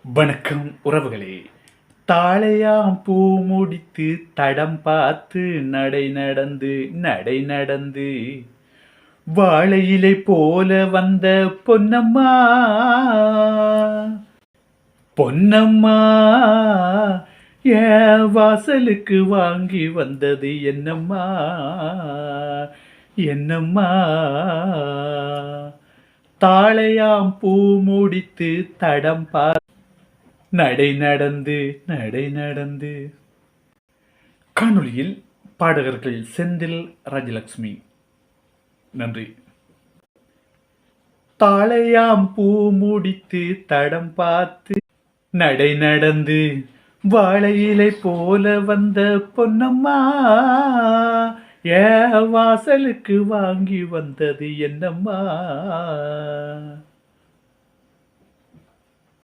வணக்கம் உறவுகளே. தாழையாம் பூ முடித்து தடம் பார்த்து நடை நடந்து வாழையிலை போல வந்த பொன்னம்மா பொன்னம்மா என் வாசலுக்கு வாங்கி வந்தது என்னம்மா என்னம்மா. தாழையாம் பூ முடித்து தடம் பார்த்து நடை நடந்து. காணொளியில் பாடகர்கள் செந்தில், ராஜலட்சுமி. நன்றி. தாழையாம் பூ முடித்து தடம் பார்த்து நடை நடந்து வாழையிலை போல வந்த பொன்னம்மா வாசலுக்கு வாங்கி வந்தது என்னம்மா.